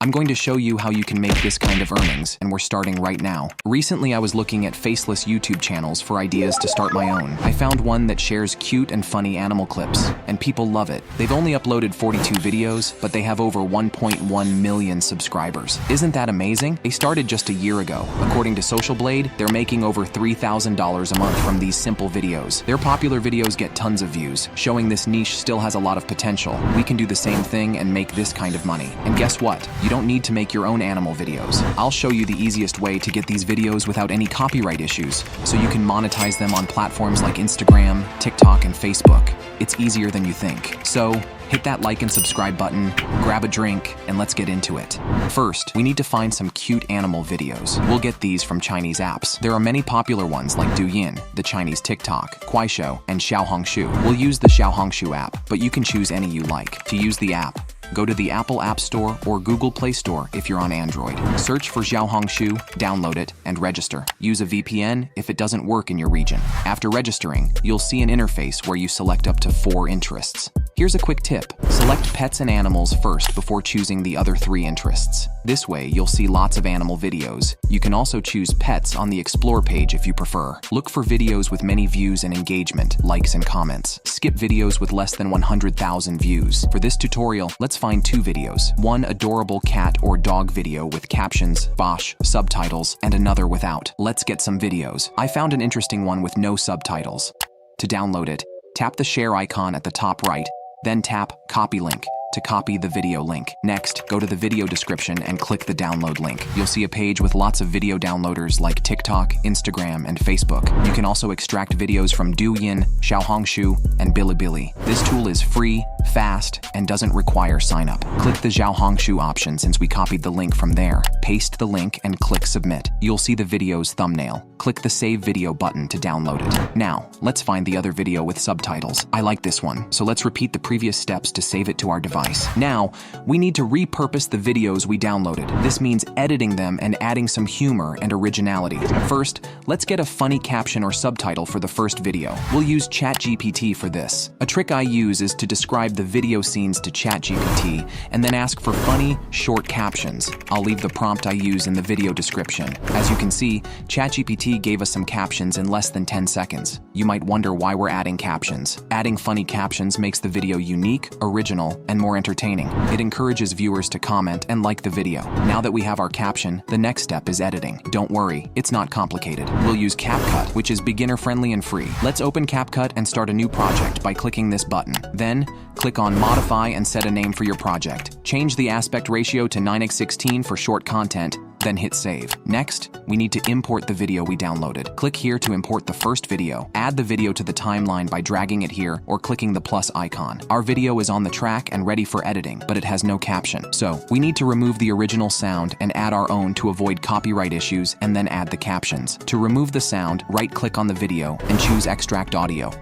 I'm going to show you how you can make this kind of earnings, and we're starting right now. Recently, I was looking at faceless YouTube channels for ideas to start my own. I found one that shares cute and funny animal clips, and people love it. They've only uploaded 42 videos, but they have over 1.1 million subscribers. Isn't that amazing? They started just a year ago. According to Social Blade, they're making over $3,000 a month from these simple videos. Their popular videos get tons of views, showing this niche still has a lot of potential. We can do the same thing and make this kind of money. And guess what? You don't need to make your own animal videos. I'll show you the easiest way to get these videos without any copyright issues, so you can monetize them on platforms like Instagram, TikTok, and Facebook. It's easier than you think. So, hit that like and subscribe button, grab a drink, and let's get into it. First, we need to find some cute animal videos. We'll get these from Chinese apps. There are many popular ones like Douyin, the Chinese TikTok, Kuaishou, and Xiaohongshu. We'll use the Xiaohongshu app, but you can choose any you like. To use the app, go to the Apple App Store or Google Play Store if you're on Android. Search for Xiaohongshu, download it, and register. Use a VPN if it doesn't work in your region. After registering, you'll see an interface where you select up to 4 interests. Here's a quick tip. Select pets and animals first before choosing the other 3 interests. This way, you'll see lots of animal videos. You can also choose pets on the Explore page if you prefer. Look for videos with many views and engagement, likes and comments. Skip videos with less than 100,000 views. For this tutorial, let's find 2 videos. One adorable cat or dog video with captions, Bosch, subtitles, and another without. Let's get some videos. I found an interesting one with no subtitles. To download it, tap the share icon at the top right, then tap Copy Link to copy the video link. Next, go to the video description and click the download link. You'll see a page with lots of video downloaders like TikTok, Instagram, and Facebook. You can also extract videos from Douyin, Xiaohongshu, and Bilibili. This tool is free, fast, and doesn't require sign up. Click the Xiaohongshu option since we copied the link from there. Paste the link and click Submit. You'll see the video's thumbnail. Click the Save Video button to download it. Now, let's find the other video with subtitles. I like this one, so let's repeat the previous steps to save it to our device. Now, we need to repurpose the videos we downloaded. This means editing them and adding some humor and originality. First, let's get a funny caption or subtitle for the first video. We'll use ChatGPT for this. A trick I use is to describe the video scenes to ChatGPT and then ask for funny, short captions. I'll leave the prompt I use in the video description. As you can see, ChatGPT gave us some captions in less than 10 seconds. You might wonder why we're adding captions. Adding funny captions makes the video unique, original, and more entertaining. It encourages viewers to comment and like the video. Now that we have our caption, the next step is editing. Don't worry, it's not complicated. We'll use CapCut, which is beginner-friendly and free. Let's open CapCut and start a new project by clicking this button. Then, click on Modify and set a name for your project. Change the aspect ratio to 9:16 for short content, then hit Save. Next, we need to import the video we downloaded. Click here to import the first video. Add the video to the timeline by dragging it here or clicking the plus icon. Our video is on the track and ready for editing, but it has no caption. So, we need to remove the original sound and add our own to avoid copyright issues and then add the captions. To remove the sound, right-click on the video and choose Extract Audio.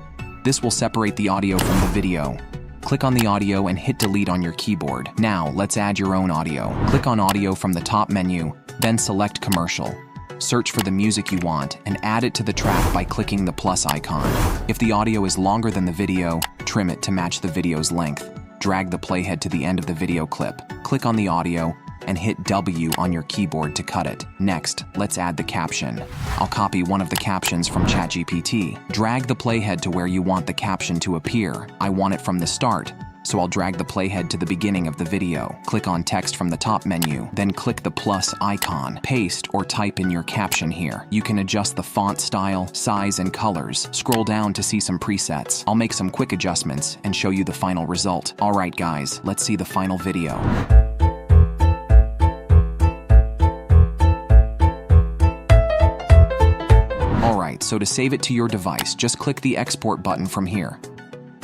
This will separate the audio from the video. Click on the audio and hit delete on your keyboard. Now, let's add your own audio. Click on audio from the top menu, then select commercial. Search for the music you want and add it to the track by clicking the plus icon. If the audio is longer than the video, trim it to match the video's length. Drag the playhead to the end of the video clip. Click on the audio and hit W on your keyboard to cut it. Next, let's add the caption. I'll copy one of the captions from ChatGPT. Drag the playhead to where you want the caption to appear. I want it from the start, so I'll drag the playhead to the beginning of the video. Click on text from the top menu, then click the plus icon. Paste or type in your caption here. You can adjust the font style, size, and colors. Scroll down to see some presets. I'll make some quick adjustments and show you the final result. Alright guys, let's see the final video. Alright, so to save it to your device, just click the export button from here.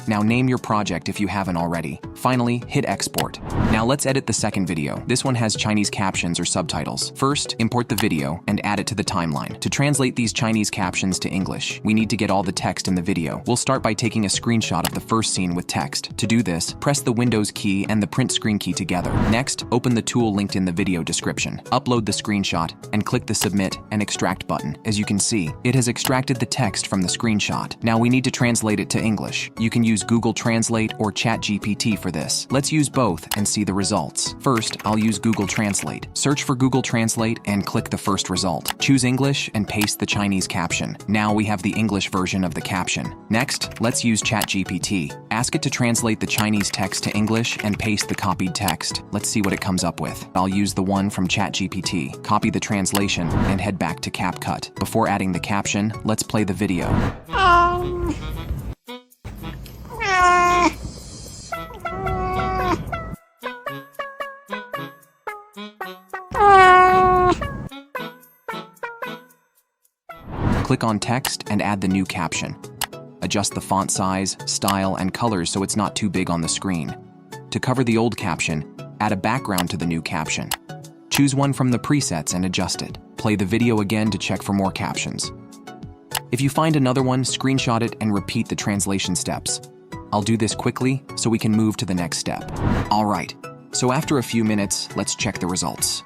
Now name your project if you haven't already. Finally, hit export. Now let's edit the second video. This one has Chinese captions or subtitles. First, import the video and add it to the timeline. To translate these Chinese captions to English, we need to get all the text in the video. We'll start by taking a screenshot of the first scene with text. To do this, press the Windows key and the print screen key together. Next, open the tool linked in the video description. Upload the screenshot and click the Submit and Extract button. As you can see, it has extracted the text from the screenshot. Now we need to translate it to English. You can use use Google Translate or ChatGPT for this. Let's use both and see the results. First, I'll use Google Translate. Search for Google Translate and click the first result. Choose English and paste the Chinese caption. Now we have the English version of the caption. Next, let's use ChatGPT. Ask it to translate the Chinese text to English and paste the copied text. Let's see what it comes up with. I'll use the one from ChatGPT. Copy the translation and head back to CapCut. Before adding the caption, let's play the video. Click on text and add the new caption. Adjust the font size, style, and colors so it's not too big on the screen. To cover the old caption, add a background to the new caption. Choose one from the presets and adjust it. Play the video again to check for more captions. If you find another one, screenshot it and repeat the translation steps. I'll do this quickly so we can move to the next step. All right, so after a few minutes, let's check the results.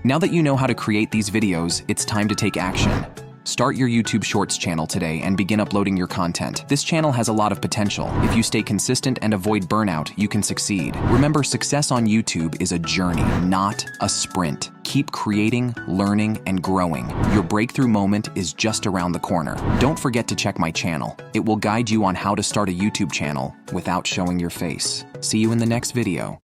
Now that you know how to create these videos, it's time to take action. Start your YouTube Shorts channel today and begin uploading your content. This channel has a lot of potential. If you stay consistent and avoid burnout, you can succeed. Remember, success on YouTube is a journey, not a sprint. Keep creating, learning, and growing. Your breakthrough moment is just around the corner. Don't forget to check my channel. It will guide you on how to start a YouTube channel without showing your face. See you in the next video.